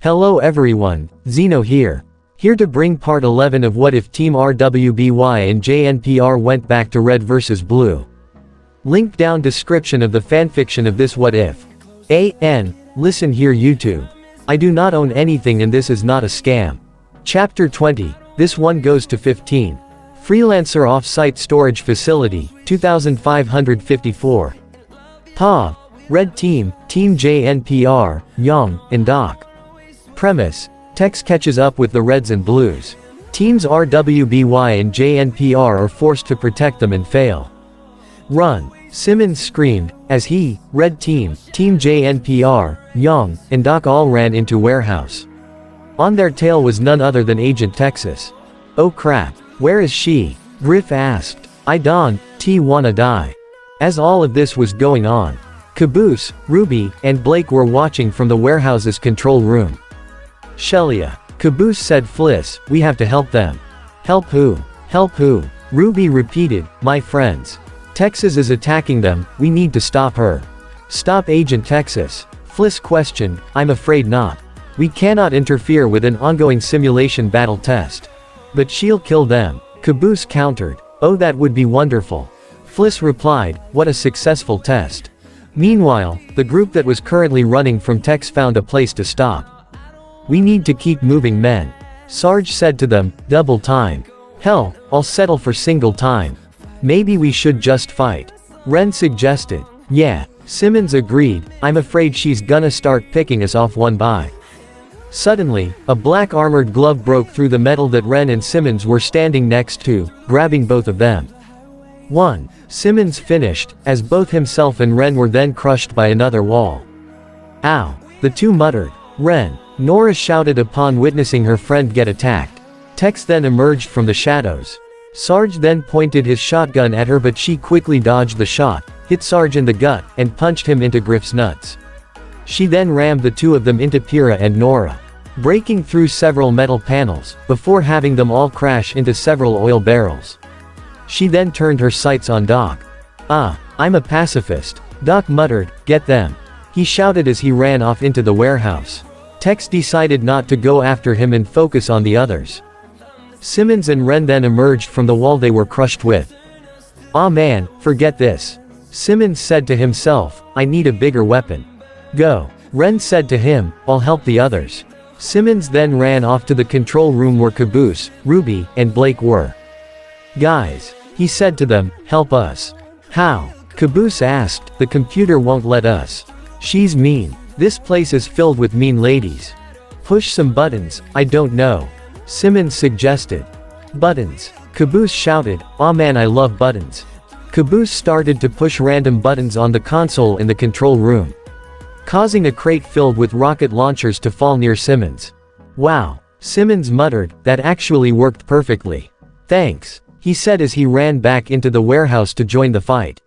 Hello everyone, Zeno here. Here to bring part 11 of What If Team RWBY and JNPR went back to Red vs Blue. Link down description of the fanfiction of this What If. Listen here YouTube. I do not own anything and this is not a scam. Chapter 20, this one goes to 15. Freelancer Off-Site Storage Facility, 2554. Red Team, Team JNPR, Young, and Doc. Premise: Tex catches up with the Reds and Blues. Teams RWBY and JNPR are forced to protect them and fail. Run! Simmons screamed, as he, Red Team, Team JNPR, Young, and Doc all ran into warehouse. On their tail was none other than Agent Texas. Oh crap, where is she? Griff asked. I don't wanna die. As all of this was going on, Caboose, RWBY, and Blake were watching from the warehouse's control room. Shelia. Caboose said Fliss, we have to help them. Help who? Help who? RWBY repeated, my friends. Texas is attacking them, we need to stop her. Stop Agent Texas. Fliss questioned, I'm afraid not. We cannot interfere with an ongoing simulation battle test. But she'll kill them. Caboose countered, oh that would be wonderful. Fliss replied, what a successful test. Meanwhile, the group that was currently running from Tex found a place to stop. We need to keep moving men. Sarge said to them, double time. Hell, I'll settle for single time. Maybe we should just fight. Ren suggested. Yeah. Simmons agreed, I'm afraid she's gonna start picking us off one by. Suddenly, a black armored glove broke through the metal that Ren and Simmons were standing next to, grabbing both of them. 1. Simmons finished, as both himself and Ren were then crushed by another wall. Ow. The two muttered. Ren. Nora shouted upon witnessing her friend get attacked. Tex then emerged from the shadows. Sarge then pointed his shotgun at her but she quickly dodged the shot, hit Sarge in the gut, and punched him into Griff's nuts. She then rammed the two of them into Pyrrha and Nora, breaking through several metal panels, before having them all crash into several oil barrels. She then turned her sights on Doc. I'm a pacifist. Doc muttered, get them. He shouted as he ran off into the warehouse. Tex decided not to go after him and focus on the others. Simmons and Ren then emerged from the wall they were crushed with. Aw man, forget this. Simmons said to himself, I need a bigger weapon. Go. Ren said to him, I'll help the others. Simmons then ran off to the control room where Caboose, RWBY, and Blake were. Guys. He said to them, help us. How? Caboose asked, the computer won't let us. She's mean. This place is filled with mean ladies. Push some buttons, I don't know. Simmons suggested. Buttons. Caboose shouted, aw man I love buttons. Caboose started to push random buttons on the console in the control room, causing a crate filled with rocket launchers to fall near Simmons. Wow. Simmons muttered, that actually worked perfectly. Thanks. He said as he ran back into the warehouse to join the fight.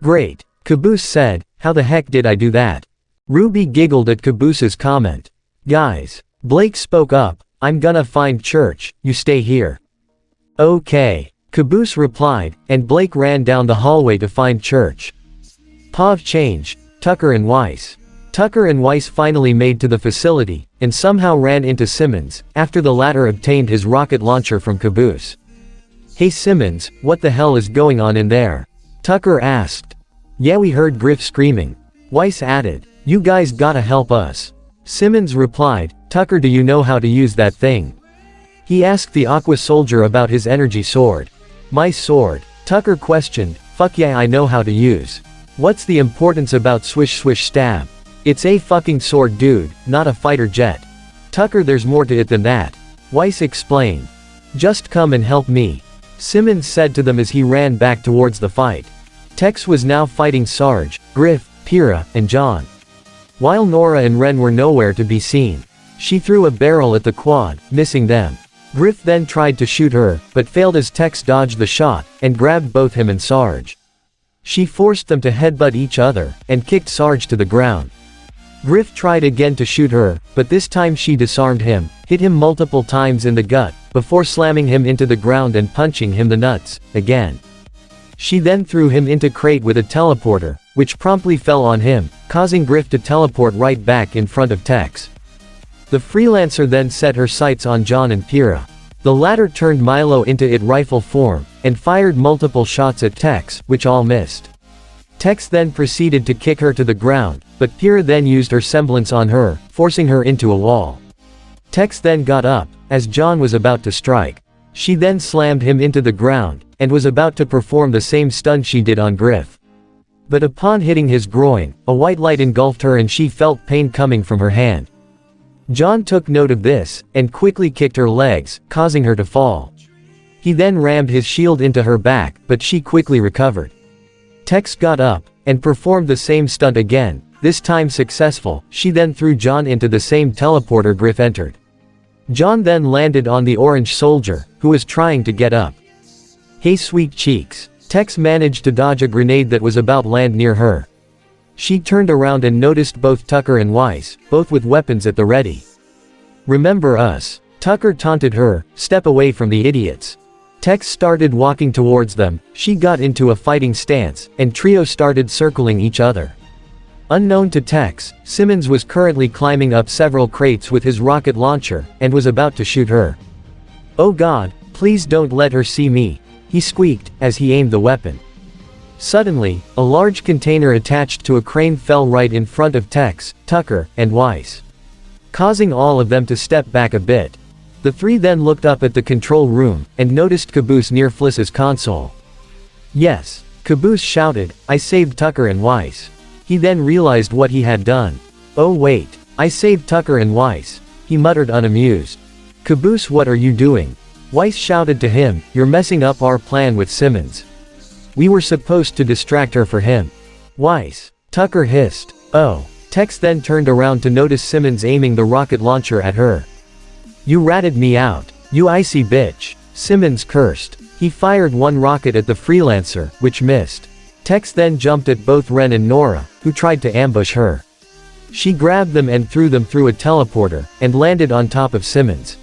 Great. Caboose said, how the heck did I do that? RWBY giggled at Caboose's comment. Guys. Blake spoke up, I'm gonna find church, you stay here. Okay. Caboose replied, and Blake ran down the hallway to find church. Pav changed, Tucker and Weiss. Tucker and Weiss finally made to the facility, and somehow ran into Simmons, after the latter obtained his rocket launcher from Caboose. Hey Simmons, what the hell is going on in there? Tucker asked. Yeah, we heard Griff screaming. Weiss added, you guys gotta help us. Simmons replied, Tucker, do you know how to use that thing? He asked the Aqua soldier about his energy sword. My sword? Tucker questioned. Fuck yeah, I know how to use. What's the importance about swish swish stab? It's a fucking sword dude, not a fighter jet. Tucker, there's more to it than that. Weiss explained. Just come and help me. Simmons said to them as he ran back towards the fight. Tex was now fighting Sarge, Griff, Pyrrha, and John. While Nora and Ren were nowhere to be seen. She threw a barrel at the quad, missing them. Griff then tried to shoot her, but failed as Tex dodged the shot, and grabbed both him and Sarge. She forced them to headbutt each other, and kicked Sarge to the ground. Griff tried again to shoot her, but this time she disarmed him, hit him multiple times in the gut, before slamming him into the ground and punching him the nuts, again. She then threw him into crate with a teleporter, which promptly fell on him, causing Griff to teleport right back in front of Tex. The freelancer then set her sights on John and Pyrrha. The latter turned Milo into it rifle form, and fired multiple shots at Tex, which all missed. Tex then proceeded to kick her to the ground, but Pyrrha then used her semblance on her, forcing her into a wall. Tex then got up, as John was about to strike. She then slammed him into the ground, and was about to perform the same stunt she did on Griff. But upon hitting his groin, a white light engulfed her and she felt pain coming from her hand. John took note of this, and quickly kicked her legs, causing her to fall. He then rammed his shield into her back, but she quickly recovered. Tex got up, and performed the same stunt again, this time successful. She then threw John into the same teleporter Griff entered. John then landed on the orange soldier, who was trying to get up. Hey sweet cheeks. Tex managed to dodge a grenade that was about to land near her. She turned around and noticed both Tucker and Weiss, both with weapons at the ready. Remember us? Tucker taunted her, step away from the idiots. Tex started walking towards them, she got into a fighting stance, and trio started circling each other. Unknown to Tex, Simmons was currently climbing up several crates with his rocket launcher, and was about to shoot her. Oh God, please don't let her see me, he squeaked, as he aimed the weapon. Suddenly, a large container attached to a crane fell right in front of Tex, Tucker, and Weiss, causing all of them to step back a bit. The three then looked up at the control room, and noticed Caboose near Fliss's console. Yes, Caboose shouted, I saved Tucker and Weiss. He then realized what he had done. Oh wait, I saved Tucker and Weiss, he muttered unamused. Caboose, what are you doing? Weiss shouted to him, you're messing up our plan with Simmons. We were supposed to distract her for him. Weiss. Tucker hissed. Oh. Tex then turned around to notice Simmons aiming the rocket launcher at her. You ratted me out, you icy bitch. Simmons cursed. He fired one rocket at the freelancer, which missed. Tex then jumped at both Ren and Nora, who tried to ambush her. She grabbed them and threw them through a teleporter, and landed on top of Simmons.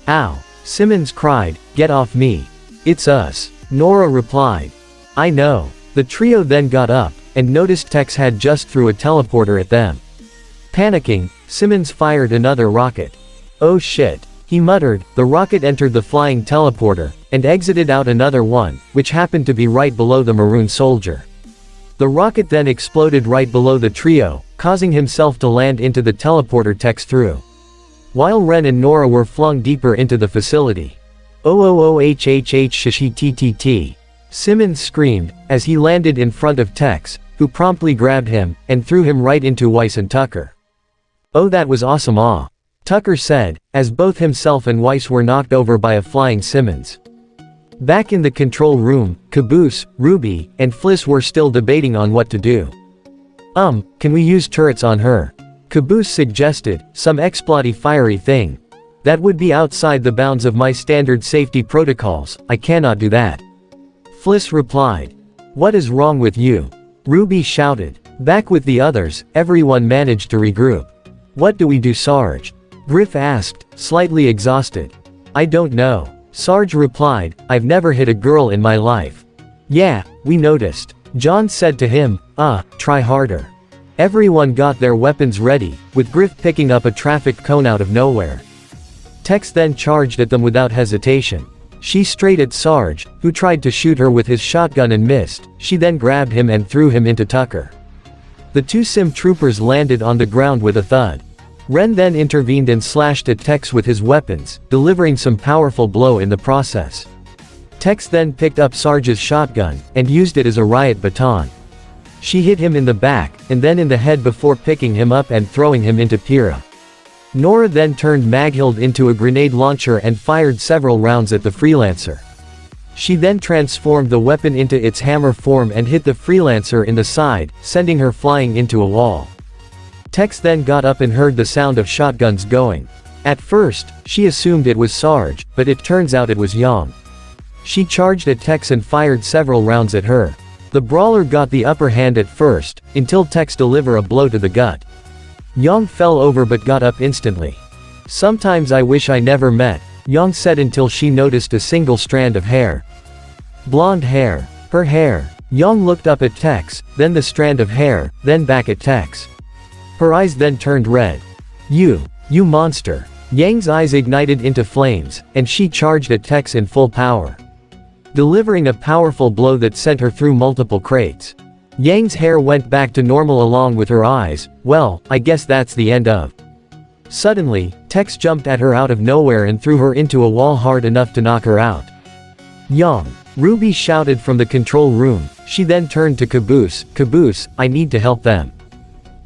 Ow. Simmons cried, get off me. It's us. Nora replied. I know. The trio then got up, and noticed Tex had just threw a teleporter at them. Panicking, Simmons fired another rocket. Oh shit. He muttered. The rocket entered the flying teleporter, and exited out another one, which happened to be right below the maroon soldier. The rocket then exploded right below the trio, causing himself to land into the teleporter Tex threw. While Ren and Nora were flung deeper into the facility. OOOHHH. Simmons screamed, as he landed in front of Tex, who promptly grabbed him, and threw him right into Weiss and Tucker. Oh, that was awesome, ah. Tucker said, as both himself and Weiss were knocked over by a flying Simmons. Back in the control room, Caboose, RWBY, and Fliss were still debating on what to do. Can we use turrets on her? Caboose suggested, some exploity fiery thing. That would be outside the bounds of my standard safety protocols, I cannot do that. Fliss replied. What is wrong with you? RWBY shouted. Back with the others, everyone managed to regroup. What do we do, Sarge? Griff asked, slightly exhausted. I don't know. Sarge replied, I've never hit a girl in my life. Yeah, we noticed. John said to him, try harder. Everyone got their weapons ready, with Griff picking up a traffic cone out of nowhere. Tex then charged at them without hesitation. She straight at Sarge, who tried to shoot her with his shotgun and missed. She then grabbed him and threw him into Tucker. The two sim troopers landed on the ground with a thud. Ren then intervened and slashed at Tex with his weapons, delivering some powerful blow in the process. Tex then picked up Sarge's shotgun, and used it as a riot baton. She hit him in the back, and then in the head before picking him up and throwing him into Pyrrha. Nora then turned Maghild into a grenade launcher and fired several rounds at the freelancer. She then transformed the weapon into its hammer form and hit the freelancer in the side, sending her flying into a wall. Tex then got up and heard the sound of shotguns going. At first, she assumed it was Sarge, but it turns out it was Yang. She charged at Tex and fired several rounds at her. The brawler got the upper hand at first, until Tex delivered a blow to the gut. Yang fell over but got up instantly. Sometimes I wish I never met, Yang said until she noticed a single strand of hair. Blonde hair. Her hair. Yang looked up at Tex, then the strand of hair, then back at Tex. Her eyes then turned red. You. You monster. Yang's eyes ignited into flames, and she charged at Tex in full power, delivering a powerful blow that sent her through multiple crates. Yang's hair went back to normal along with her eyes. Well, I guess that's the end of. Suddenly, Tex jumped at her out of nowhere and threw her into a wall hard enough to knock her out. Young. Ruby shouted from the control room. She then turned to Caboose. Caboose, I need to help them.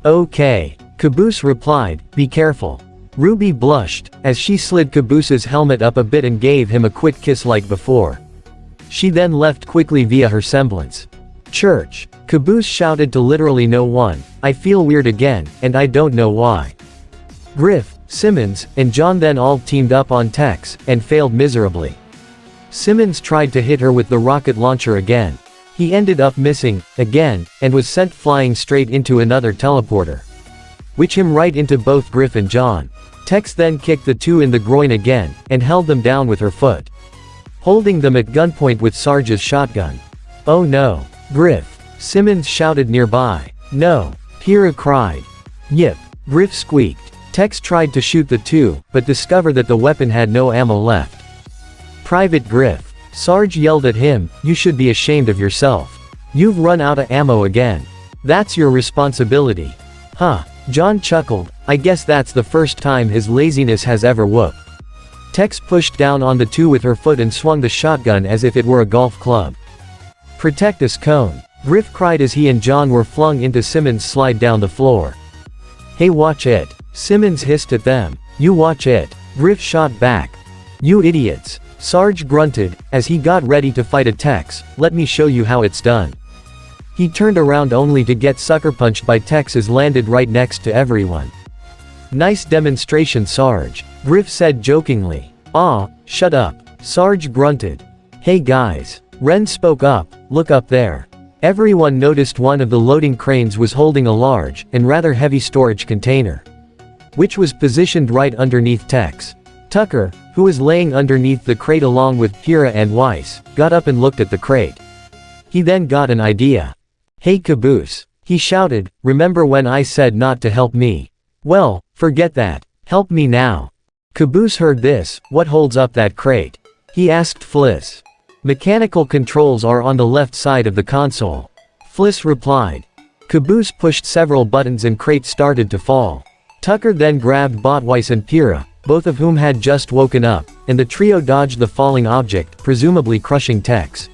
Okay. Caboose replied, be careful. Ruby blushed, as she slid Caboose's helmet up a bit and gave him a quick kiss like before. She then left quickly via her semblance. Church. Caboose shouted to literally no one, I feel weird again, and I don't know why. Griff, Simmons, and John then all teamed up on Tex, and failed miserably. Simmons tried to hit her with the rocket launcher again. He ended up missing, again, and was sent flying straight into another teleporter, which him right into both Griff and John. Tex then kicked the two in the groin again, and held them down with her foot, holding them at gunpoint with Sarge's shotgun. Oh no. Griff. Simmons shouted nearby. No. Pyrrha cried. Yip. Griff squeaked. Tex tried to shoot the two, but discovered that the weapon had no ammo left. Private Griff. Sarge yelled at him, you should be ashamed of yourself. You've run out of ammo again. That's your responsibility. Huh. John chuckled, I guess that's the first time his laziness has ever whooped. Tex pushed down on the two with her foot and swung the shotgun as if it were a golf club. Protect us, Cone. Griff cried as he and John were flung into Simmons' slide down the floor. Hey, watch it. Simmons hissed at them. You watch it. Griff shot back. You idiots. Sarge grunted, as he got ready to fight a Tex, let me show you how it's done. He turned around only to get sucker punched by Tex as landed right next to everyone. Nice demonstration, Sarge. Griff said jokingly. Aw, shut up. Sarge grunted. Hey guys. Ren spoke up, look up there. Everyone noticed one of the loading cranes was holding a large, and rather heavy storage container, which was positioned right underneath Tex. Tucker, who was laying underneath the crate along with Pyrrha and Weiss, got up and looked at the crate. He then got an idea. Hey Caboose. He shouted, remember when I said not to help me? Well, forget that. Help me now. Caboose heard this, what holds up that crate? He asked Fliss. Mechanical controls are on the left side of the console. Fliss replied. Caboose pushed several buttons and crate started to fall. Tucker then grabbed Botweiss and Pyrrha, both of whom had just woken up, and the trio dodged the falling object, presumably crushing Tex.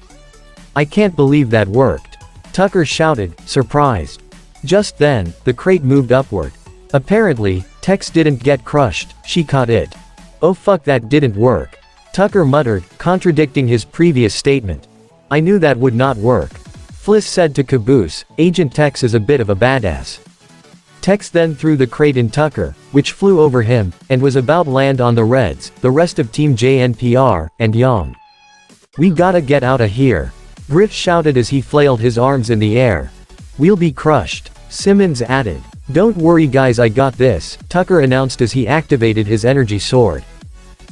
I can't believe that worked. Tucker shouted, surprised. Just then, the crate moved upward. Apparently, Tex didn't get crushed, she caught it. Oh fuck, that didn't work. Tucker muttered, contradicting his previous statement. I knew that would not work. Fliss said to Caboose, Agent Tex is a bit of a badass. Tex then threw the crate in Tucker, which flew over him, and was about to land on the Reds, the rest of Team JNPR, and Young. We gotta get out of here. Griff shouted as he flailed his arms in the air. We'll be crushed. Simmons added. Don't worry guys, I got this, Tucker announced as he activated his energy sword.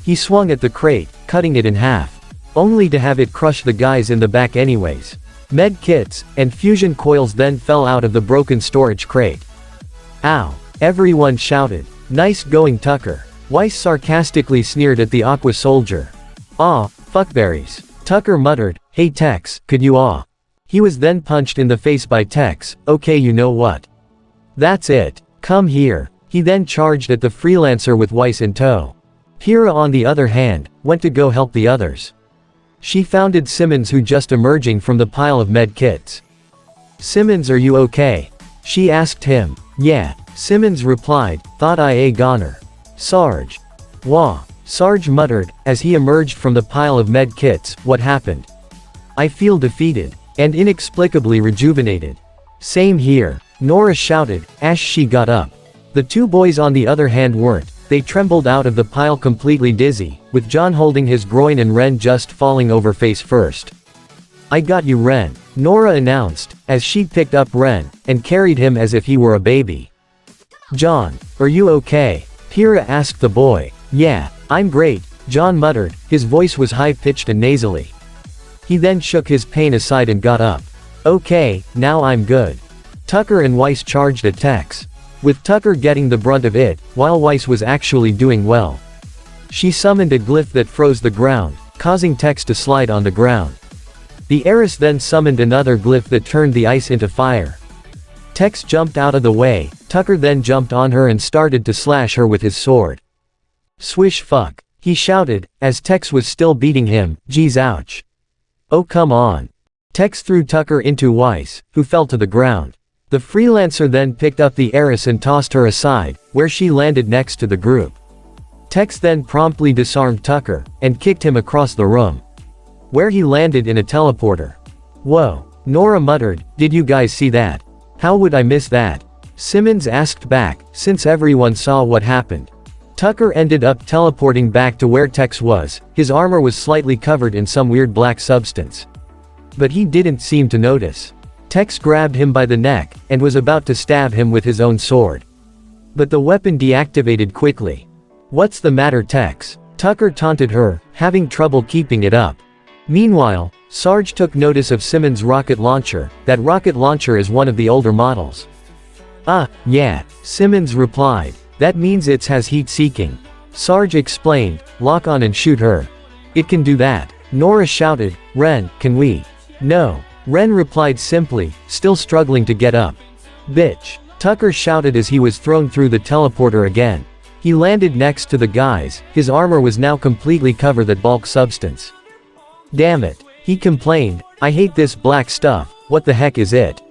He swung at the crate, cutting it in half, only to have it crush the guys in the back anyways. Med kits and fusion coils then fell out of the broken storage crate. Ow! Everyone shouted. Nice going, Tucker. Weiss sarcastically sneered at the Aqua soldier. Aw, fuckberries. Tucker muttered, hey Tex, could you aw? He was then punched in the face by Tex. Okay, you know what? That's it. Come here. He then charged at the freelancer with Weiss in tow. Pyrrha on the other hand, went to go help the others. She found Simmons who just emerging from the pile of med kits. Simmons, are you okay? She asked him. Yeah. Simmons replied, thought I a goner. Sarge. Wah. Sarge muttered, as he emerged from the pile of med kits, what happened? I feel defeated. And inexplicably rejuvenated. Same here. Nora shouted, as she got up. The two boys on the other hand weren't. They trembled out of the pile completely dizzy, with John holding his groin and Ren just falling over face first. I got you, Ren, Nora announced, as she picked up Ren, and carried him as if he were a baby. John, are you okay? Pyrrha asked the boy. Yeah, I'm great, John muttered, his voice was high-pitched and nasally. He then shook his pain aside and got up. Okay, now I'm good. Tucker and Weiss charged at Tex. with Tucker getting the brunt of it, while Weiss was actually doing well. She summoned a glyph that froze the ground, causing Tex to slide on the ground. The heiress then summoned another glyph that turned the ice into fire. Tex jumped out of the way, Tucker then jumped on her and started to slash her with his sword. Swish fuck, he shouted, as Tex was still beating him, geez ouch. Oh come on. Tex threw Tucker into Weiss, who fell to the ground. The freelancer then picked up the heiress and tossed her aside, where she landed next to the group. Tex then promptly disarmed Tucker, and kicked him across the room, where he landed in a teleporter. Whoa, Nora muttered, did you guys see that? How would I miss that? Simmons asked back, since everyone saw what happened. Tucker ended up teleporting back to where Tex was, his armor was slightly covered in some weird black substance. But he didn't seem to notice. Tex grabbed him by the neck, and was about to stab him with his own sword. But the weapon deactivated quickly. What's the matter Tex? Tucker taunted her, having trouble keeping it up. Meanwhile, Sarge took notice of Simmons' rocket launcher. That rocket launcher is one of the older models. Yeah, Simmons replied. That means it has heat seeking. Sarge explained, lock on and shoot her. It can do that. Nora shouted, Ren, can we? No. Ren replied simply, still struggling to get up. Bitch. Tucker shouted as he was thrown through the teleporter again. He landed next to the guys, his armor was now completely covered that bulk substance. Damn it. He complained, I hate this black stuff, what the heck is it?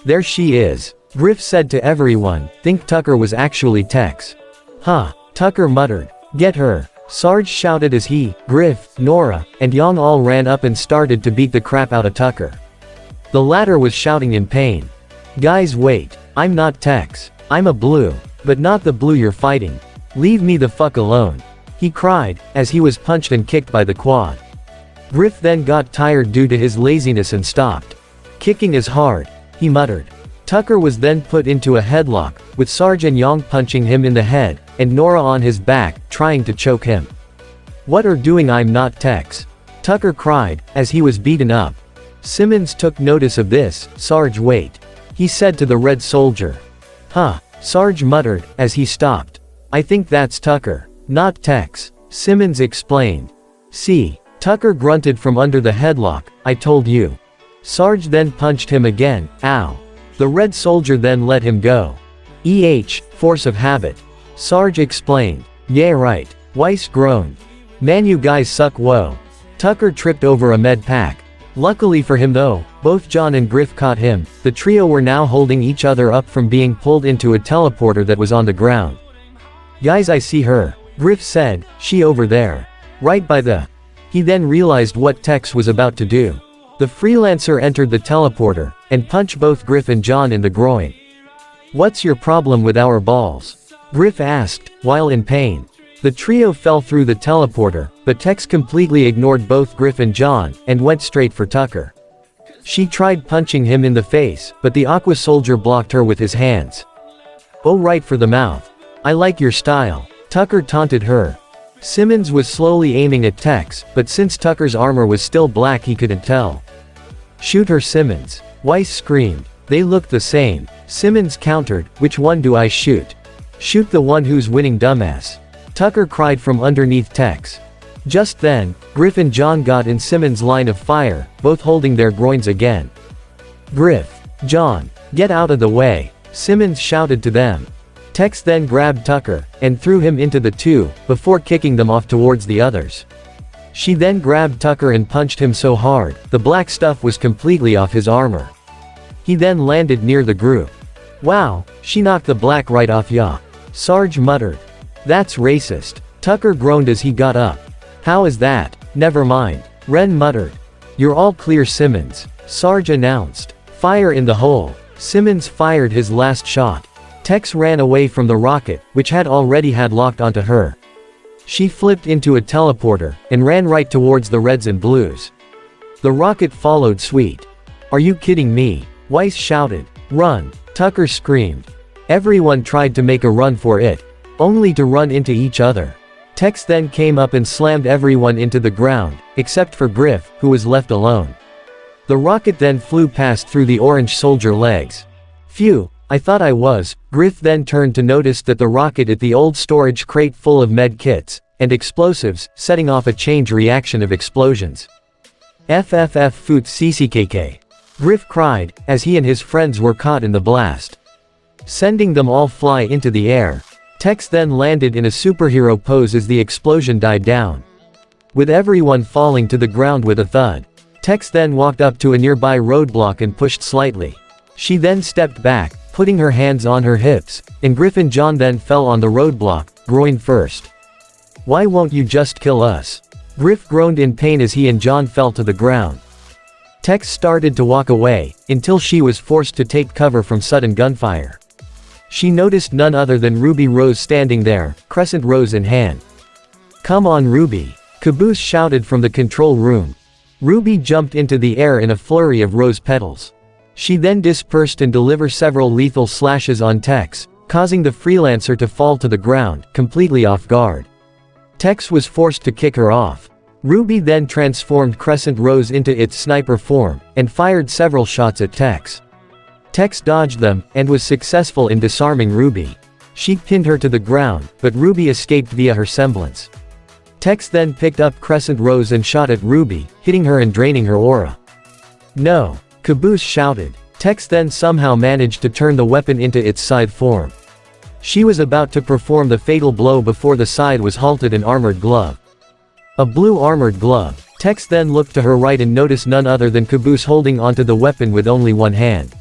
There she is. Griff said to everyone, think Tucker was actually Tex. Huh. Tucker muttered. Get her. Sarge shouted as he, Griff, Nora, and Yang all ran up and started to beat the crap out of Tucker. The latter was shouting in pain. Guys wait, I'm not Tex. I'm a blue. But not the blue you're fighting. Leave me the fuck alone. He cried, as he was punched and kicked by the quad. Griff then got tired due to his laziness and stopped kicking as hard. He muttered. Tucker was then put into a headlock, with Sarge and Yang punching him in the head, and Nora on his back, trying to choke him. What are doing I'm not Tex? Tucker cried, as he was beaten up. Simmons took notice of this. Sarge wait. He said to the red soldier. Huh. Sarge muttered, as he stopped. I think that's Tucker. Not Tex. Simmons explained. See. Tucker grunted from under the headlock, I told you. Sarge then punched him again, ow. The red soldier then let him go. Force of habit. Sarge explained. Yeah right. Weiss groaned. Man you guys suck whoa. Tucker tripped over a med pack. Luckily for him though, both John and Griff caught him. The trio were now holding each other up from being pulled into a teleporter that was on the ground. Guys I see her. Griff said, she over there. Right by the... He then realized what Tex was about to do. The freelancer entered the teleporter, and punched both Griff and John in the groin. What's your problem with our balls? Griff asked, while in pain. The trio fell through the teleporter, but Tex completely ignored both Griff and John, and went straight for Tucker. She tried punching him in the face, but the Aqua soldier blocked her with his hands. Oh right for the mouth. I like your style. Tucker taunted her. Simmons was slowly aiming at Tex, but since Tucker's armor was still black he couldn't tell. Shoot her Simmons. Weiss screamed. They look the same. Simmons countered, which one do I shoot? Shoot the one who's winning dumbass. Tucker cried from underneath Tex. Just then, Griff and John got in Simmons' line of fire, both holding their groins again. Griff. John. Get out of the way. Simmons shouted to them. Tex then grabbed Tucker, and threw him into the two, before kicking them off towards the others. She then grabbed Tucker and punched him so hard, the black stuff was completely off his armor. He then landed near the group. Wow, she knocked the black right off ya. Sarge muttered. That's racist. Tucker groaned as he got up. How is that? Never mind. Ren muttered. You're all clear Simmons. Sarge announced. Fire in the hole. Simmons fired his last shot. Tex ran away from the rocket, which had already had locked onto her. She flipped into a teleporter, and ran right towards the reds and blues. The rocket followed suit. Are you kidding me? Weiss shouted. Run. Tucker screamed. Everyone tried to make a run for it, only to run into each other. Tex then came up and slammed everyone into the ground, except for Griff, who was left alone. The rocket then flew past through the orange soldier legs. Phew, I thought I was. Griff then turned to notice that the rocket at the old storage crate full of med kits and explosives, setting off a chain reaction of explosions. FFF foot CCKK. Griff cried, as he and his friends were caught in the blast, sending them all fly into the air. Tex then landed in a superhero pose as the explosion died down, with everyone falling to the ground with a thud. Tex then walked up to a nearby roadblock and pushed slightly. She then stepped back, putting her hands on her hips, and Griff and John then fell on the roadblock, groin first. Why won't you just kill us? Griff groaned in pain as he and John fell to the ground. Tex started to walk away, until she was forced to take cover from sudden gunfire. She noticed none other than Ruby Rose standing there, crescent rose in hand. Come on Ruby! Caboose shouted from the control room. Ruby jumped into the air in a flurry of rose petals. She then dispersed and delivered several lethal slashes on Tex, causing the freelancer to fall to the ground, completely off guard. Tex was forced to kick her off. Ruby then transformed Crescent Rose into its sniper form, and fired several shots at Tex. Tex dodged them, and was successful in disarming Ruby. She pinned her to the ground, but Ruby escaped via her semblance. Tex then picked up Crescent Rose and shot at Ruby, hitting her and draining her aura. No! Caboose shouted. Tex then somehow managed to turn the weapon into its scythe form. She was about to perform the fatal blow before the scythe was halted an armored glove. A blue armored glove. Tex then looked to her right and noticed none other than Caboose holding onto the weapon with only one hand.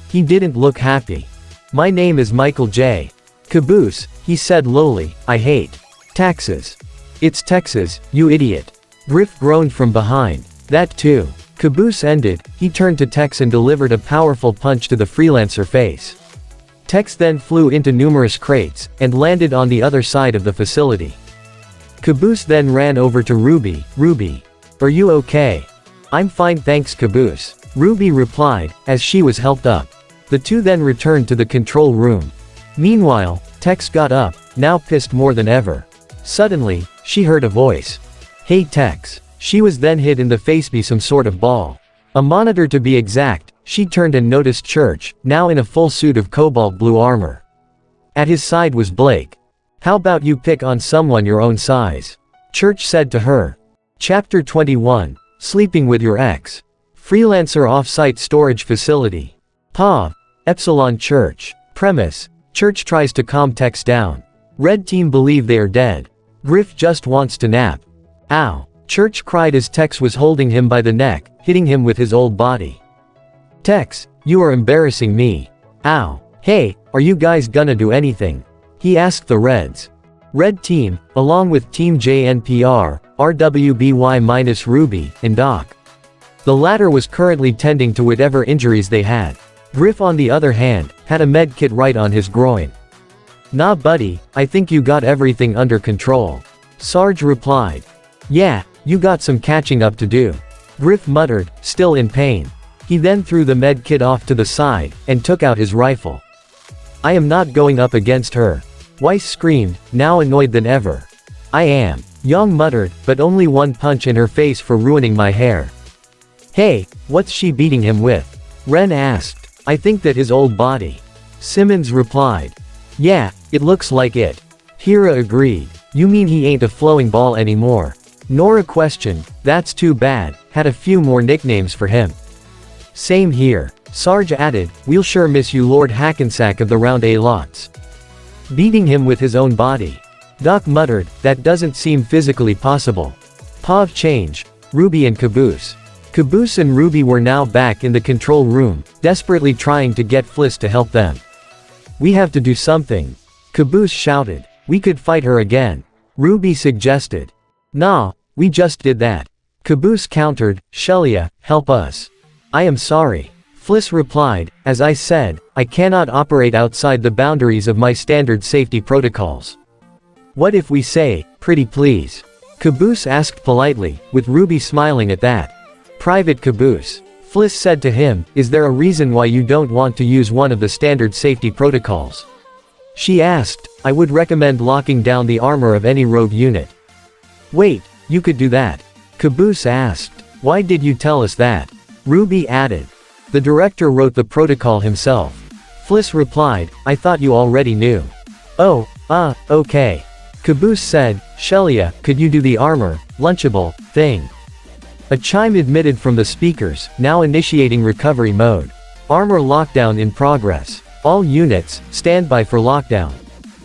He didn't look happy. My name is Michael J. Caboose, he said lowly, I hate taxes. It's Texas, you idiot. Griff groaned from behind. That too. Caboose ended, he turned to Tex and delivered a powerful punch to the freelancer face. Tex then flew into numerous crates, and landed on the other side of the facility. Caboose then ran over to Ruby. Ruby. Are you okay? I'm fine thanks Caboose. Ruby replied, as she was helped up. The two then returned to the control room. Meanwhile, Tex got up, now pissed more than ever. Suddenly, she heard a voice. Hey Tex. She was then hit in the face by some sort of ball. A monitor to be exact. She turned and noticed Church, now in a full suit of cobalt blue armor. At his side was Blake. How about you pick on someone your own size? Church said to her. Chapter 21. Sleeping with your ex. Freelancer off-site storage facility. POV. Epsilon Church. Premise. Church tries to calm Tex down. Red team believe they are dead. Griff just wants to nap. Ow. Church cried as Tex was holding him by the neck, hitting him with his old body. Tex, you are embarrassing me. Ow. Hey, are you guys gonna do anything? He asked the Reds. Red team, along with Team JNPR, RWBY-RWBY, and Doc. The latter was currently tending to whatever injuries they had. Griff on the other hand, had a med kit right on his groin. Nah buddy, I think you got everything under control. Sarge replied. Yeah, you got some catching up to do. Griff muttered, still in pain. He then threw the med kit off to the side, and took out his rifle. I am not going up against her. Weiss screamed, now annoyed than ever. I am. Young muttered, but only one punch in her face for ruining my hair. Hey, what's she beating him with? Ren asked. I think that his old body. Simmons replied. Yeah, it looks like it. Hira agreed. You mean he ain't a flowing ball anymore? Nora questioned. That's too bad, had a few more nicknames for him. Same here. Sarge added, we'll sure miss you Lord Hackensack of the Round A lots. Beating him with his own body. Doc muttered, that doesn't seem physically possible. POV change. Ruby and Caboose. Caboose and Ruby were now back in the control room, desperately trying to get Fliss to help them. We have to do something. Caboose shouted. We could fight her again. Ruby suggested. Nah, we just did that. Caboose countered, Shelia, help us. I am sorry. Fliss replied, as I said, I cannot operate outside the boundaries of my standard safety protocols. What if we say, pretty please? Caboose asked politely, with Ruby smiling at that. Private Caboose. Fliss said to him, is there a reason why you don't want to use one of the standard safety protocols? She asked, I would recommend locking down the armor of any rogue unit. Wait, you could do that? Caboose asked. Why did you tell us that? Ruby added. The director wrote the protocol himself. Fliss replied, I thought you already knew. Oh, okay. Caboose said, Shelia, could you do the armor, lunchable, thing? A chime emitted from the speakers, now initiating recovery mode. Armor lockdown in progress. All units, stand by for lockdown.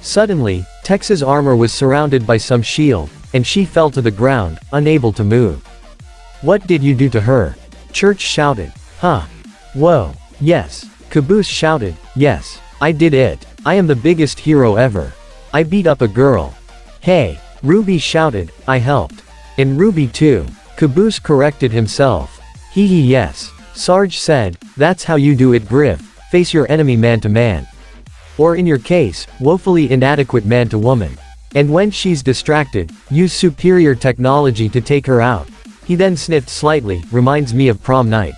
Suddenly, Tex's armor was surrounded by some shield, and she fell to the ground, unable to move. What did you do to her? Church shouted. Huh. Whoa. Yes. Caboose shouted, yes, I did it. I am the biggest hero ever. I beat up a girl. Hey. Ruby shouted, I helped. And Ruby too. Caboose corrected himself. Hee yes. Sarge said, that's how you do it, Griff. Face your enemy man to man. Or in your case, woefully inadequate man to woman. And when she's distracted, use superior technology to take her out. He then sniffed slightly, reminds me of prom night.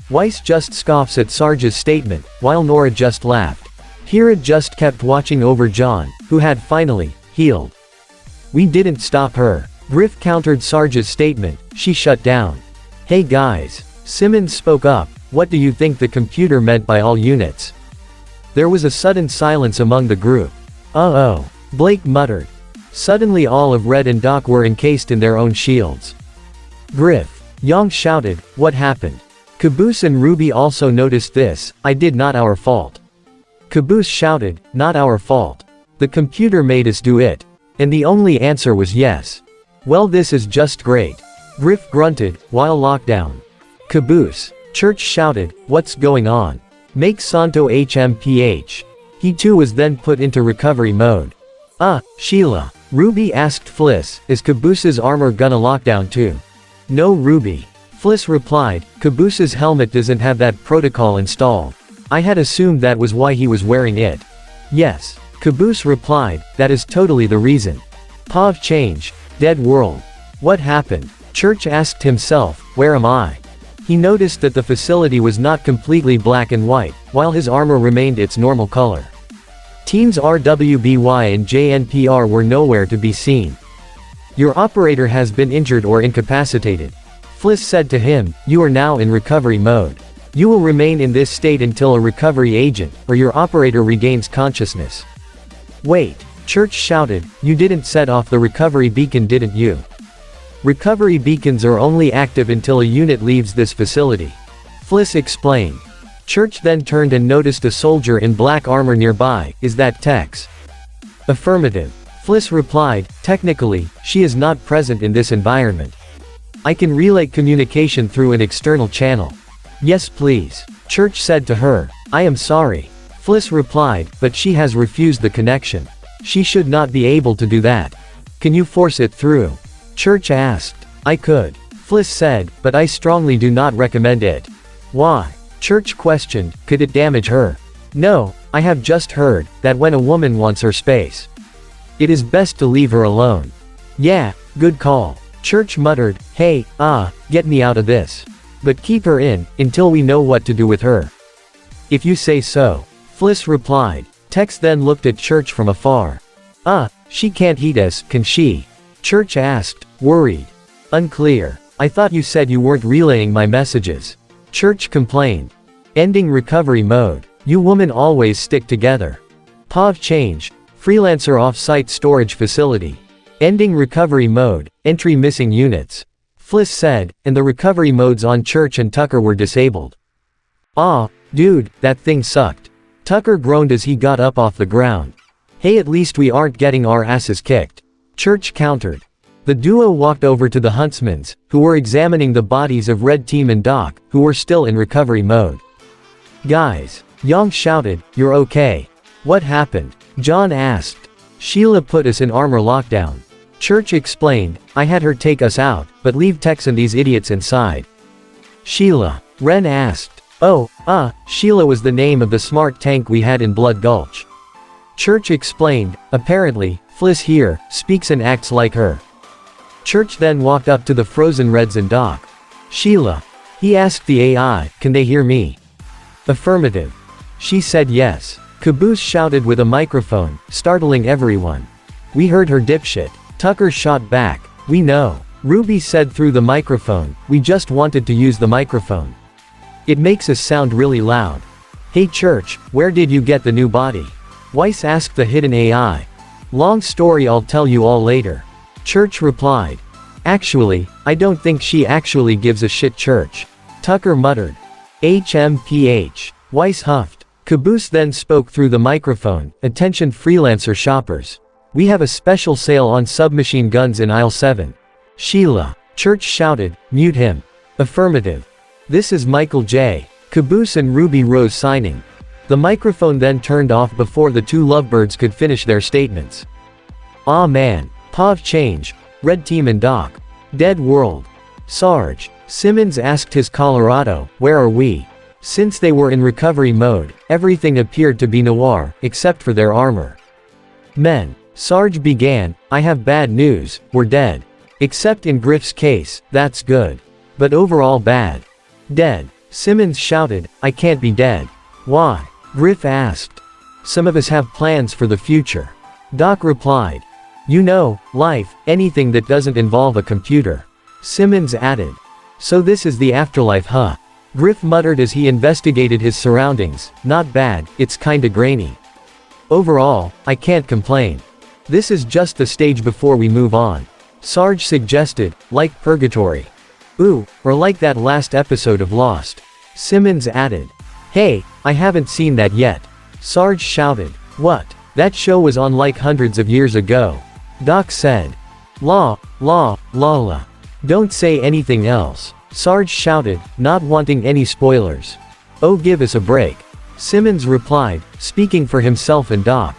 Weiss just scoffs at Sarge's statement, while Nora just laughed. Hera just kept watching over John, who had finally healed. We didn't stop her. Griff countered Sarge's statement, she shut down. Hey guys. Simmons spoke up, what do you think the computer meant by all units? There was a sudden silence among the group. Uh-oh. Blake muttered. Suddenly all of Red and Doc were encased in their own shields. Griff. Yang shouted, what happened? Caboose and Ruby also noticed this, I did not our fault. Caboose shouted, not our fault. The computer made us do it. And the only answer was yes. Well, this is just great. Griff grunted, while lockdown. Caboose. Church shouted, what's going on? Make Santo HMPH. He too was then put into recovery mode. Sheila. Ruby asked Fliss, is Caboose's armor gonna lockdown too? No, Ruby. Fliss replied, Caboose's helmet doesn't have that protocol installed. I had assumed that was why he was wearing it. Yes. Caboose replied, that is totally the reason. Pav changed. Dead world. What happened? Church asked himself, where am I? He noticed that the facility was not completely black and white, while his armor remained its normal color. Teams RWBY and JNPR were nowhere to be seen. Your operator has been injured or incapacitated. Fliss said to him, you are now in recovery mode. You will remain in this state until a recovery agent, or your operator regains consciousness. Wait. Church shouted, you didn't set off the recovery beacon, didn't you? Recovery beacons are only active until a unit leaves this facility. Fliss explained. Church then turned and noticed a soldier in black armor nearby, is that Tex? Affirmative. Fliss replied, technically, she is not present in this environment. I can relay communication through an external channel. Yes please. Church said to her, I am sorry. Fliss replied, but she has refused the connection. She should not be able to do that. Can you force it through? Church asked. I could. Fliss said, but I strongly do not recommend it. Why? Church questioned, could it damage her? No, I have just heard, that when a woman wants her space, it is best to leave her alone. Yeah, good call. Church muttered, hey, get me out of this. But keep her in, until we know what to do with her. If you say so. Fliss replied. Tex then looked at Church from afar. She can't heat us, can she? Church asked, worried. Unclear. I thought you said you weren't relaying my messages. Church complained. Ending recovery mode. You women always stick together. Pav changed. Freelancer off-site storage facility. Ending recovery mode, entry missing units. Fliss said, and the recovery modes on Church and Tucker were disabled. Dude, that thing sucked. Tucker groaned as he got up off the ground. Hey, at least we aren't getting our asses kicked. Church countered. The duo walked over to the huntsmans, who were examining the bodies of Red Team and Doc, who were still in recovery mode. Guys. Yang shouted, you're okay. What happened? John asked. Sheila put us in armor lockdown. Church explained, I had her take us out, but leave Tex and these idiots inside. Sheila. Ren asked. Sheila was the name of the smart tank we had in Blood Gulch. Church explained, apparently, Fliss here, speaks and acts like her. Church then walked up to the frozen Reds and Doc. Sheila. He asked the AI, can they hear me? Affirmative. She said yes. Caboose shouted with a microphone, startling everyone. We heard her, dipshit. Tucker shot back. We know. Ruby said through the microphone, we just wanted to use the microphone. It makes us sound really loud. Hey Church, where did you get the new body? Weiss asked the hidden AI. Long story, I'll tell you all later. Church replied. Actually, I don't think she actually gives a shit, Church. Tucker muttered. HMPH. Weiss huffed. Caboose then spoke through the microphone. Attention freelancer shoppers. We have a special sale on submachine guns in aisle 7. Sheila. Church shouted, mute him. Affirmative. This is Michael J. Caboose and Ruby Rose signing. The microphone then turned off before the two lovebirds could finish their statements. Aw man. Pav change. Red Team and Doc. Dead world. Sarge. Simmons asked his Colorado, where are we? Since they were in recovery mode, everything appeared to be noir, except for their armor. Men. Sarge began, I have bad news, we're dead. Except in Griff's case, that's good. But overall bad. Dead. Simmons shouted, I can't be dead. Why? Griff asked. Some of us have plans for the future. Doc replied. You know, life, anything that doesn't involve a computer. Simmons added. So this is the afterlife, huh? Griff muttered as he investigated his surroundings. Not bad, it's kinda grainy. Overall, I can't complain. This is just the stage before we move on. Sarge suggested, like Purgatory. Ooh, or like that last episode of Lost. Simmons added. Hey, I haven't seen that yet. Sarge shouted. What? That show was on like hundreds of years ago. Doc said. La. Don't say anything else. Sarge shouted, not wanting any spoilers. Oh, give us a break. Simmons replied, speaking for himself and Doc.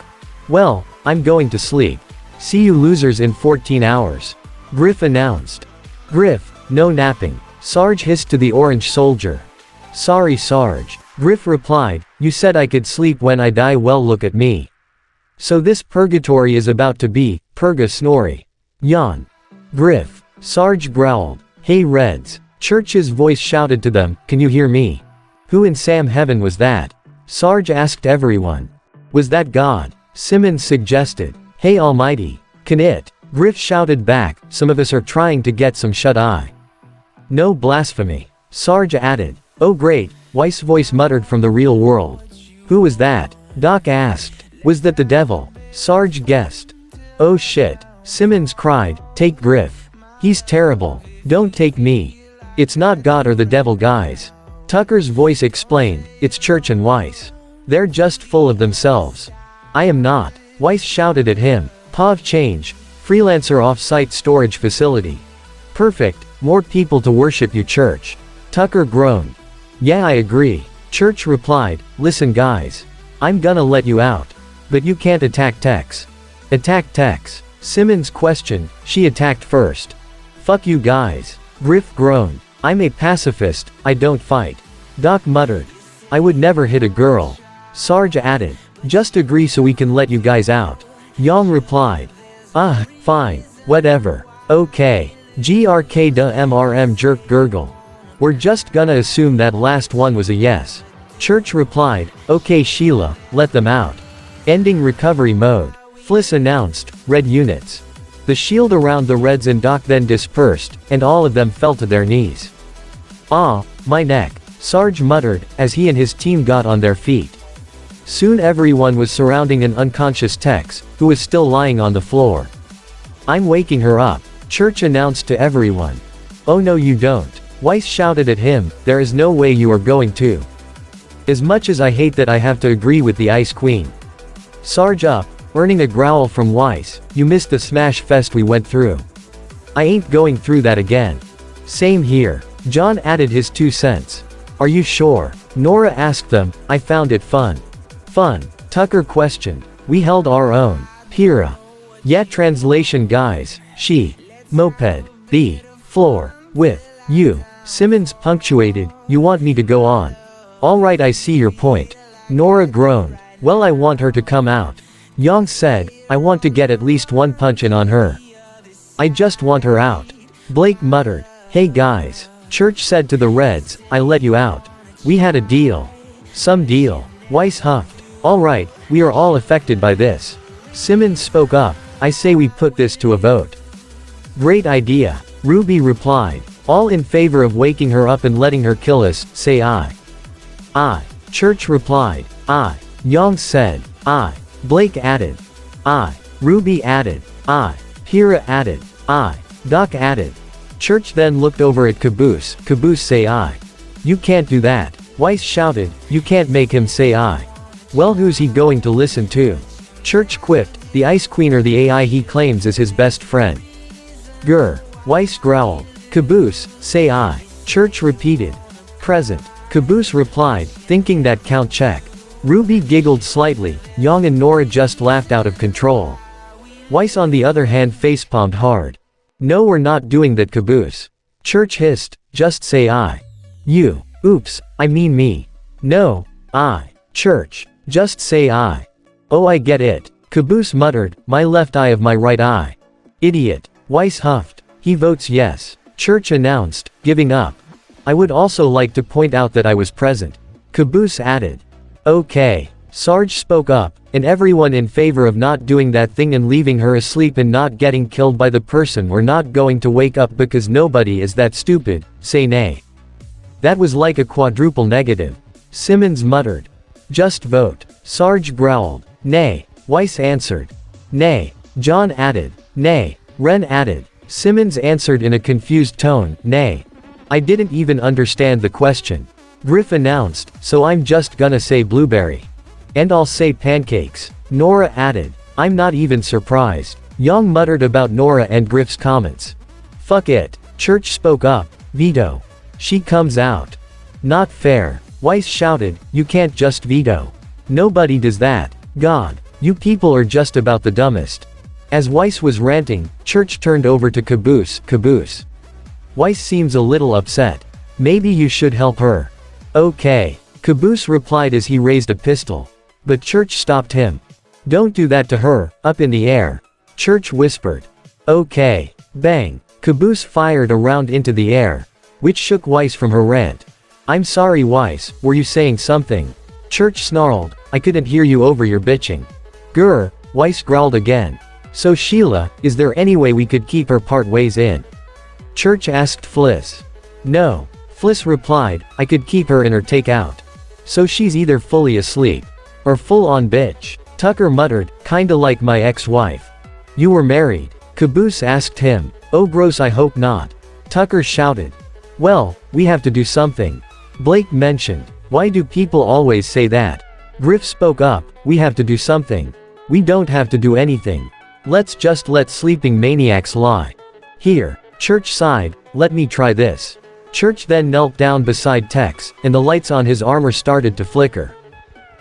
Well, I'm going to sleep. See you losers in 14 hours. Griff announced. Griff, no napping. Sarge hissed to the orange soldier. Sorry Sarge. Griff replied, you said I could sleep when I die, well look at me. So this purgatory is about to be, Purga Snorri. Yawn. Griff. Sarge growled. Hey Reds. Church's voice shouted to them, can you hear me? Who in Sam Heaven was that? Sarge asked everyone. Was that God? Simmons suggested. Hey Almighty. Can it? Griff shouted back, some of us are trying to get some shut-eye. No blasphemy. Sarge added. Oh great, Weiss' voice muttered from the real world. Who was that? Doc asked. Was that the devil? Sarge guessed. Oh shit. Simmons cried, take Griff. He's terrible. Don't take me. It's not God or the devil, guys. Tucker's voice explained, it's Church and Weiss. They're just full of themselves. I am not. Weiss shouted at him. Pav change. Freelancer off-site storage facility. Perfect, more people to worship you, Church. Tucker groaned. Yeah, I agree. Church replied, listen guys. I'm gonna let you out. But you can't attack Tex. Attack Tex? Simmons questioned, she attacked first. Fuck you guys. Griff groaned. I'm a pacifist, I don't fight. Doc muttered. I would never hit a girl. Sarge added. Just agree so we can let you guys out. Yang replied. Fine, whatever. Okay. GRK da MRM jerk gurgle. We're just gonna assume that last one was a yes. Church replied, okay Sheila, let them out. Ending recovery mode. Fliss announced, red units. The shield around the Reds and Doc then dispersed, and all of them fell to their knees. Ah, my neck. Sarge muttered, as he and his team got on their feet. Soon everyone was surrounding an unconscious Tex, who was still lying on the floor. I'm waking her up. Church announced to everyone. Oh no you don't. Weiss shouted at him, there is no way you are going to. As much as I hate that I have to agree with the Ice Queen. Sarge up, earning a growl from Weiss, you missed the smash fest we went through. I ain't going through that again. Same here. John added his 2 cents. Are you sure? Nora asked them, I found it fun. Fun? Tucker questioned. We held our own. Pira. Yeah, translation guys. She. Moped. The. Floor. With. You. Simmons punctuated, you want me to go on. Alright, I see your point. Nora groaned. Well, I want her to come out. Yang said, I want to get at least one punch in on her. I just want her out. Blake muttered. Hey guys. Church said to the Reds, I let you out. We had a deal. Some deal. Weiss huffed. Alright, we are all affected by this. Simmons spoke up, I say we put this to a vote. Great idea. Ruby replied. All in favor of waking her up and letting her kill us, say aye. Aye. Church replied, I. Young said, I. Blake added, I. Ruby added, I. Hira added, I. Doc added. Church then looked over at Caboose. Caboose say I. You can't do that. Weiss shouted, you can't make him say I. Well, who's he going to listen to? Church quipped, the Ice Queen or the AI he claims is his best friend. Grr. Weiss growled. Caboose, say I. Church repeated. Present. Caboose replied, thinking that count check. Ruby giggled slightly. Young and Nora just laughed out of control. Weiss on the other hand facepalmed hard. No, we're not doing that, Caboose. Church hissed, just say I. You. Oops, I mean me. No, I. Church, just say I. Oh, I get it. Caboose muttered, my left eye of my right eye. Idiot. Weiss huffed. He votes yes. Church announced, giving up. I would also like to point out that I was present. Caboose added. Okay. Sarge spoke up, and everyone in favor of not doing that thing and leaving her asleep and not getting killed by the person we're not going to wake up because nobody is that stupid, say nay. That was like a quadruple negative. Simmons muttered. Just vote. Sarge growled. Nay. Weiss answered. Nay. John added. Nay. Ren added. Simmons answered in a confused tone, nay. I didn't even understand the question. Griff announced, so I'm just gonna say blueberry. And I'll say pancakes. Nora added. I'm not even surprised. Young muttered about Nora and Griff's comments. Fuck it. Church spoke up. Veto. She comes out. Not fair. Weiss shouted, you can't just veto. Nobody does that. God. You people are just about the dumbest. As Weiss was ranting, Church turned over to Caboose. Caboose. Weiss seems a little upset. Maybe you should help her. Okay. Caboose replied as he raised a pistol. But Church stopped him. Don't do that to her, up in the air. Church whispered. Okay. Bang. Caboose fired a round into the air, which shook Weiss from her rant. I'm sorry, Weiss, were you saying something? Church snarled, I couldn't hear you over your bitching. Grr. Weiss growled again. So Sheila, is there any way we could keep her part ways in? Church asked Fliss. No. Fliss replied, I could keep her in or take out. So she's either fully asleep, or full on bitch. Tucker muttered, kinda like my ex-wife. You were married? Caboose asked him. Oh gross, I hope not. Tucker shouted. Well, we have to do something. Blake mentioned. Why do people always say that? Griff spoke up, we have to do something. We don't have to do anything. Let's just let sleeping maniacs lie. Here. Church sighed, let me try this. Church then knelt down beside Tex, and the lights on his armor started to flicker.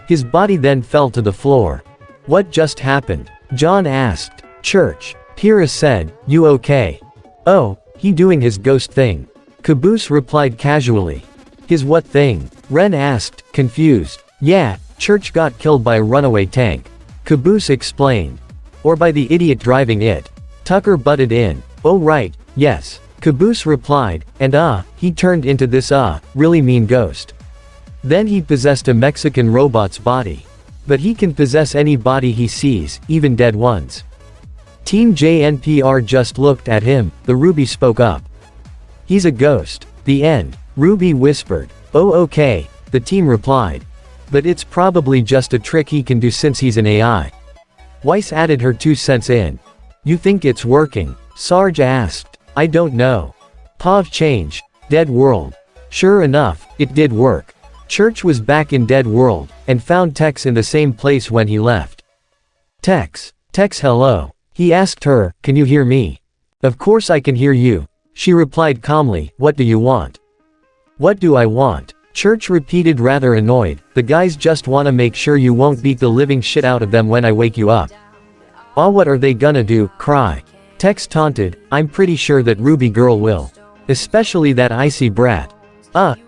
His body then fell to the floor. What just happened? John asked. Church. Hira said, you okay? Oh, he doing his ghost thing. Caboose replied casually. His what thing? Ren asked, confused. Yeah, Church got killed by a runaway tank. Caboose explained. Or by the idiot driving it. Tucker butted in. Oh right, yes. Caboose replied, and he turned into this really mean ghost. Then he possessed a Mexican robot's body. But he can possess any body he sees, even dead ones. Team JNPR just looked at him, the RWBY spoke up. He's a ghost. The end. RWBY whispered. Oh okay, the team replied. But it's probably just a trick he can do since he's an AI. Weiss added her 2 cents in. You think it's working? Sarge asked. I don't know. Pav changed. Dead world. Sure enough, it did work. Church was back in Dead World, and found Tex in the same place when he left. Tex. Tex hello. He asked her, can you hear me? Of course I can hear you. She replied calmly, what do you want? What do I want? Church repeated rather annoyed, the guys just wanna make sure you won't beat the living shit out of them when I wake you up. Ah, what are they gonna do, cry? Tex taunted, I'm pretty sure that RWBY girl will. Especially that icy brat.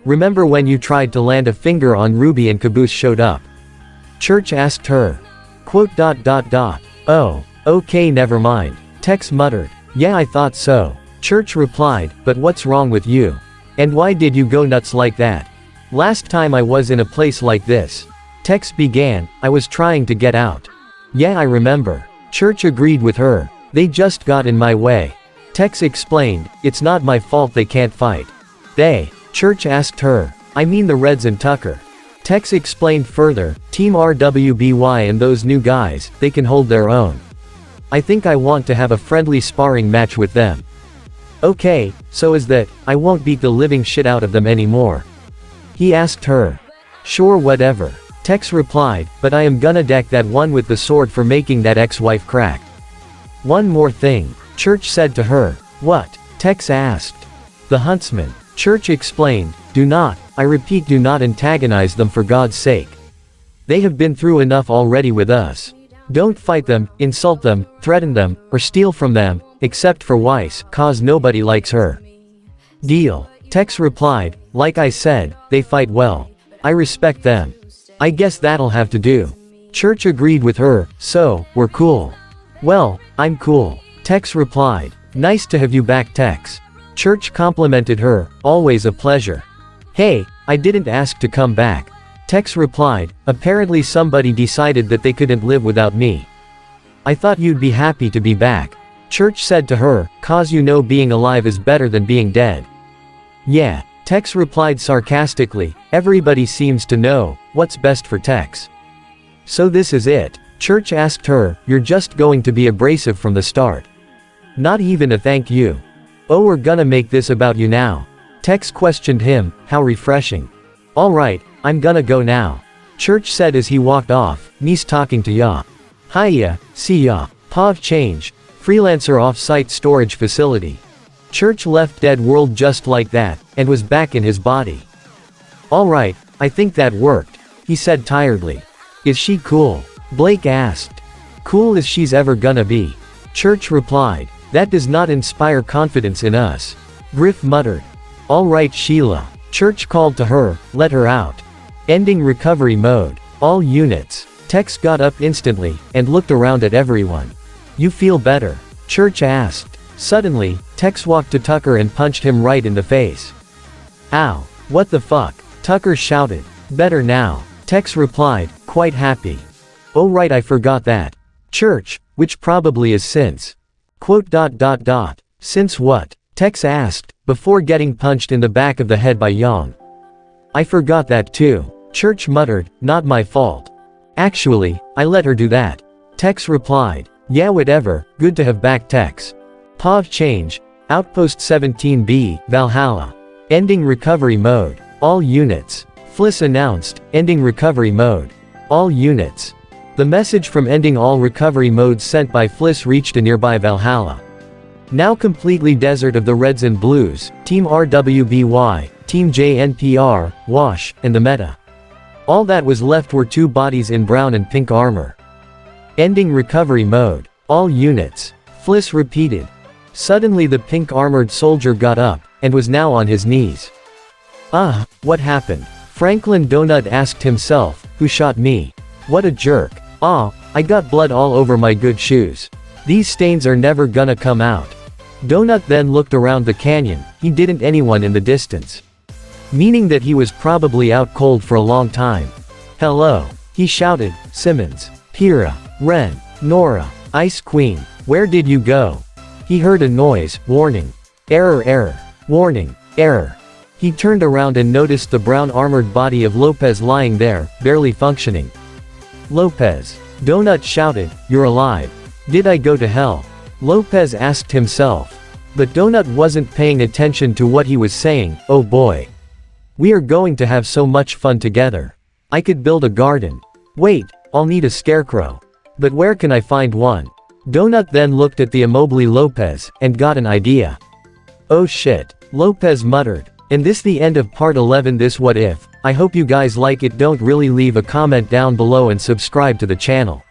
Remember when you tried to land a finger on RWBY and Caboose showed up? Church asked her. Quote. Oh, okay, never mind. Tex muttered. Yeah, I thought so. Church replied, but what's wrong with you? And why did you go nuts like that? Last time I was in a place like this. Tex began, I was trying to get out. Yeah, I remember. Church agreed with her. They just got in my way. Tex explained, it's not my fault they can't fight. They. Church asked her. I mean the Reds and Tucker. Tex explained further, Team RWBY and those new guys, they can hold their own. I think I want to have a friendly sparring match with them. Okay, so is that, I won't beat the living shit out of them anymore. He asked her. Sure, whatever. Tex replied, but I am gonna deck that one with the sword for making that ex-wife crack. One more thing, Church said to her. What? Tex asked. The huntsman. Church explained, do not, I repeat, do not antagonize them for God's sake. They have been through enough already with us. Don't fight them, insult them, threaten them, or steal from them, except for Weiss, cause nobody likes her. Deal. Tex replied, like I said, they fight well. I respect them. I guess that'll have to do. Church agreed with her, so, we're cool. Well, I'm cool. Tex replied. Nice to have you back, Tex. Church complimented her, always a pleasure. Hey, I didn't ask to come back. Tex replied, apparently somebody decided that they couldn't live without me. I thought you'd be happy to be back. Church said to her, cause you know being alive is better than being dead. Yeah, Tex replied sarcastically, everybody seems to know what's best for Tex. So this is it? Church asked her, you're just going to be abrasive from the start. Not even a thank you. Oh, we're gonna make this about you now. Tex questioned him, how refreshing. Alright, I'm gonna go now. Church said as he walked off, me's talking to ya. Hiya, see ya. Pav change. Freelancer off-site storage facility. Church left dead world just like that, and was back in his body. Alright, I think that worked, he said tiredly. Is she cool? Blake asked. Cool as she's ever gonna be. Church replied. That does not inspire confidence in us. Griff muttered. Alright Sheila. Church called to her, let her out. Ending recovery mode. All units. Tex got up instantly, and looked around at everyone. You feel better? Church asked. Suddenly, Tex walked to Tucker and punched him right in the face. Ow. What the fuck? Tucker shouted. Better now. Tex replied, quite happy. Oh right, I forgot that. Church, which probably is since. Quote. Since what? Tex asked, before getting punched in the back of the head by Yang. I forgot that too. Church muttered, not my fault. Actually, I let her do that. Tex replied, yeah whatever, good to have back Tex. Pav change. Outpost 17B, Valhalla. Ending recovery mode. All units. Fliss announced, ending recovery mode. All units. The message from ending all recovery modes sent by Fliss reached a nearby Valhalla. Now completely desert of the Reds and Blues, Team RWBY, Team JNPR, Wash, and the Meta. All that was left were two bodies in brown and pink armor. Ending recovery mode. All units. Fliss repeated. Suddenly the pink armored soldier got up, and was now on his knees. What happened? Franklin Donut asked himself, who shot me? What a jerk. I got blood all over my good shoes. These stains are never gonna come out. Donut then looked around the canyon, he didn't anyone in the distance. Meaning that he was probably out cold for a long time. Hello. He shouted, Simmons, Pira, Ren, Nora, Ice Queen, where did you go? He heard a noise, warning. Error, warning, error. He turned around and noticed the brown armored body of Lopez lying there, barely functioning. Lopez. Donut shouted, you're alive. Did I go to hell? Lopez asked himself. But Donut wasn't paying attention to what he was saying, oh boy. We are going to have so much fun together. I could build a garden. Wait, I'll need a scarecrow. But where can I find one? Donut then looked at the immobile Lopez, and got an idea. Oh shit. Lopez muttered. And this the end of part 11 this what if. I hope you guys like it. Don't really leave a comment down below and subscribe to the channel.